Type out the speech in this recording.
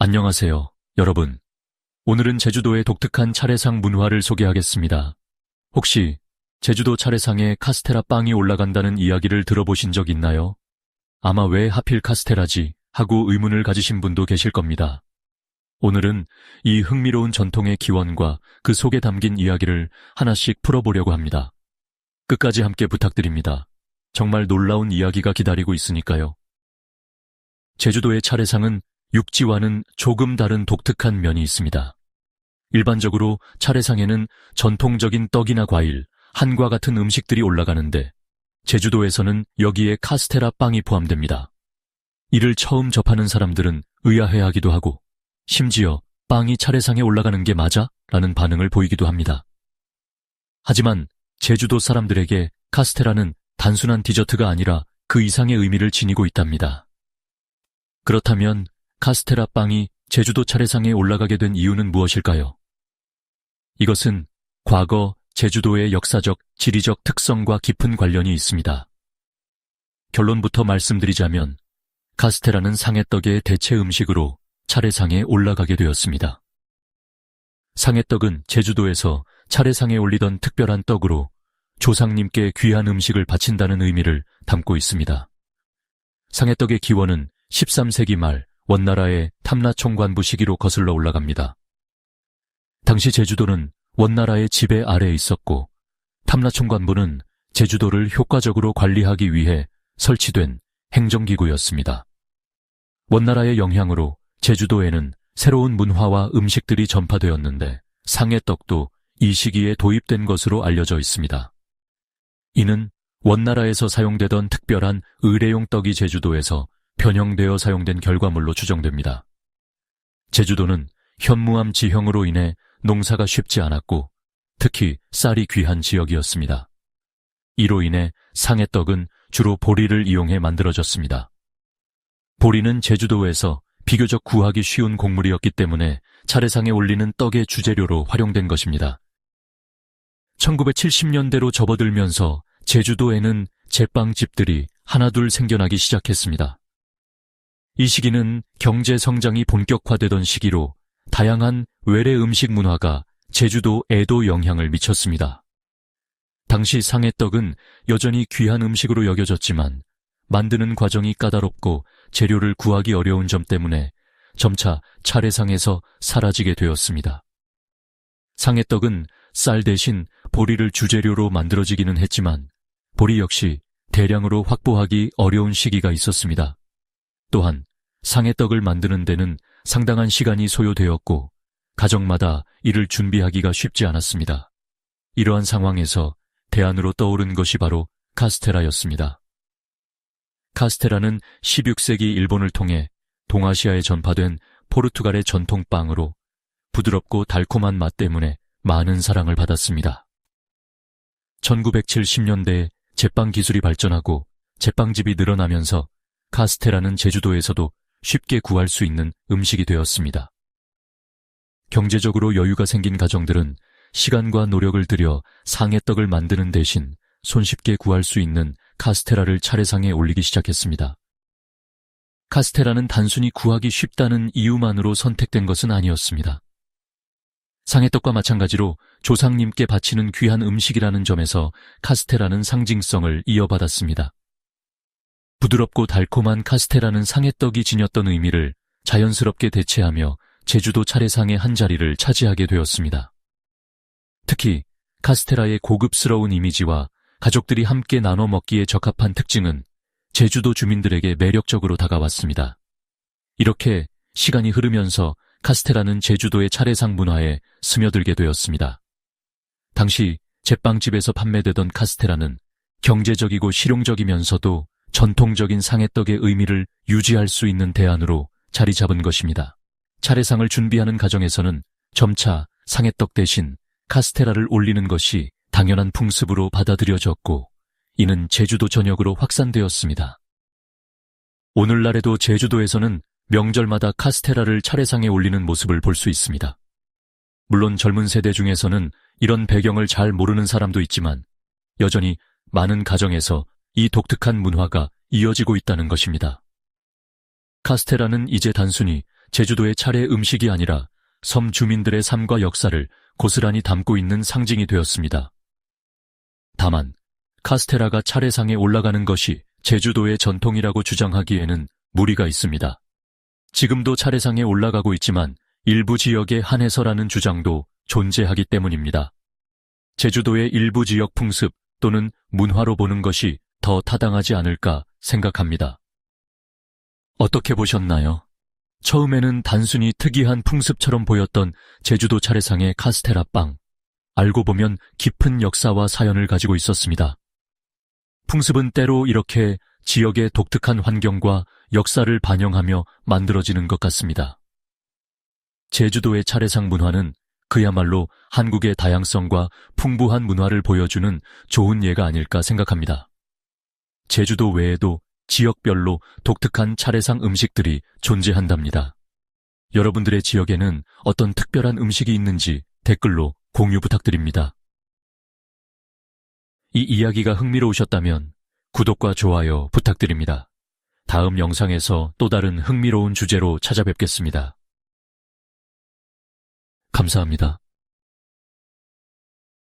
안녕하세요, 여러분. 오늘은 제주도의 독특한 차례상 문화를 소개하겠습니다. 혹시 제주도 차례상에 카스테라 빵이 올라간다는 이야기를 들어보신 적 있나요? 아마 왜 하필 카스테라지 하고 의문을 가지신 분도 계실 겁니다. 오늘은 이 흥미로운 전통의 기원과 그 속에 담긴 이야기를 하나씩 풀어보려고 합니다. 끝까지 함께 부탁드립니다. 정말 놀라운 이야기가 기다리고 있으니까요. 제주도의 차례상은 육지와는 조금 다른 독특한 면이 있습니다. 일반적으로 차례상에는 전통적인 떡이나 과일, 한과 같은 음식들이 올라가는데 제주도에서는 여기에 카스테라 빵이 포함됩니다. 이를 처음 접하는 사람들은 의아해하기도 하고 심지어 빵이 차례상에 올라가는 게 맞아? 라는 반응을 보이기도 합니다. 하지만 제주도 사람들에게 카스테라는 단순한 디저트가 아니라 그 이상의 의미를 지니고 있답니다. 그렇다면 카스테라 빵이 제주도 차례상에 올라가게 된 이유는 무엇일까요? 이것은 과거 제주도의 역사적, 지리적 특성과 깊은 관련이 있습니다. 결론부터 말씀드리자면 카스테라는 상해떡의 대체 음식으로 차례상에 올라가게 되었습니다. 상해떡은 제주도에서 차례상에 올리던 특별한 떡으로 조상님께 귀한 음식을 바친다는 의미를 담고 있습니다. 상해떡의 기원은 13세기 말 원나라의 탐라총관부 시기로 거슬러 올라갑니다. 당시 제주도는 원나라의 지배 아래에 있었고 탐라총관부는 제주도를 효과적으로 관리하기 위해 설치된 행정기구였습니다. 원나라의 영향으로 제주도에는 새로운 문화와 음식들이 전파되었는데 상해떡도 이 시기에 도입된 것으로 알려져 있습니다. 이는 원나라에서 사용되던 특별한 의례용 떡이 제주도에서 변형되어 사용된 결과물로 추정됩니다. 제주도는 현무암 지형으로 인해 농사가 쉽지 않았고 특히 쌀이 귀한 지역이었습니다. 이로 인해 상해떡은 주로 보리를 이용해 만들어졌습니다. 보리는 제주도에서 비교적 구하기 쉬운 곡물이었기 때문에 차례상에 올리는 떡의 주재료로 활용된 것입니다. 1970년대로 접어들면서 제주도에는 제빵집들이 하나둘 생겨나기 시작했습니다. 이 시기는 경제 성장이 본격화되던 시기로 다양한 외래 음식 문화가 제주도에도 영향을 미쳤습니다. 당시 상해떡은 여전히 귀한 음식으로 여겨졌지만 만드는 과정이 까다롭고 재료를 구하기 어려운 점 때문에 점차 차례상에서 사라지게 되었습니다. 상해떡은 쌀 대신 보리를 주재료로 만들어지기는 했지만 보리 역시 대량으로 확보하기 어려운 시기가 있었습니다. 또한 상해떡을 만드는 데는 상당한 시간이 소요되었고 가정마다 이를 준비하기가 쉽지 않았습니다. 이러한 상황에서 대안으로 떠오른 것이 바로 카스테라였습니다. 카스테라는 16세기 일본을 통해 동아시아에 전파된 포르투갈의 전통빵으로 부드럽고 달콤한 맛 때문에 많은 사랑을 받았습니다. 1970년대에 제빵 기술이 발전하고 제빵집이 늘어나면서 카스테라는 제주도에서도 쉽게 구할 수 있는 음식이 되었습니다. 경제적으로 여유가 생긴 가정들은 시간과 노력을 들여 상해떡을 만드는 대신 손쉽게 구할 수 있는 카스테라를 차례상에 올리기 시작했습니다. 카스테라는 단순히 구하기 쉽다는 이유만으로 선택된 것은 아니었습니다. 상해떡과 마찬가지로 조상님께 바치는 귀한 음식이라는 점에서 카스테라는 상징성을 이어받았습니다. 부드럽고 달콤한 카스테라는 상해떡이 지녔던 의미를 자연스럽게 대체하며 제주도 차례상의 한 자리를 차지하게 되었습니다. 특히 카스테라의 고급스러운 이미지와 가족들이 함께 나눠 먹기에 적합한 특징은 제주도 주민들에게 매력적으로 다가왔습니다. 이렇게 시간이 흐르면서 카스테라는 제주도의 차례상 문화에 스며들게 되었습니다. 당시 제빵집에서 판매되던 카스테라는 경제적이고 실용적이면서도 전통적인 상해떡의 의미를 유지할 수 있는 대안으로 자리 잡은 것입니다. 차례상을 준비하는 과정에서는 점차 상해떡 대신 카스테라를 올리는 것이 당연한 풍습으로 받아들여졌고 이는 제주도 전역으로 확산되었습니다. 오늘날에도 제주도에서는 명절마다 카스테라를 차례상에 올리는 모습을 볼 수 있습니다. 물론 젊은 세대 중에서는 이런 배경을 잘 모르는 사람도 있지만 여전히 많은 가정에서 이 독특한 문화가 이어지고 있다는 것입니다. 카스테라는 이제 단순히 제주도의 차례 음식이 아니라 섬 주민들의 삶과 역사를 고스란히 담고 있는 상징이 되었습니다. 다만 카스테라가 차례상에 올라가는 것이 제주도의 전통이라고 주장하기에는 무리가 있습니다. 지금도 차례상에 올라가고 있지만 일부 지역에 한해서라는 주장도 존재하기 때문입니다. 제주도의 일부 지역 풍습 또는 문화로 보는 것이 더 타당하지 않을까 생각합니다. 어떻게 보셨나요? 처음에는 단순히 특이한 풍습처럼 보였던 제주도 차례상의 카스테라 빵. 알고 보면 깊은 역사와 사연을 가지고 있었습니다. 풍습은 때로 이렇게 지역의 독특한 환경과 역사를 반영하며 만들어지는 것 같습니다. 제주도의 차례상 문화는 그야말로 한국의 다양성과 풍부한 문화를 보여주는 좋은 예가 아닐까 생각합니다. 제주도 외에도 지역별로 독특한 차례상 음식들이 존재한답니다. 여러분들의 지역에는 어떤 특별한 음식이 있는지 댓글로 공유 부탁드립니다. 이 이야기가 흥미로우셨다면 구독과 좋아요 부탁드립니다. 다음 영상에서 또 다른 흥미로운 주제로 찾아뵙겠습니다. 감사합니다.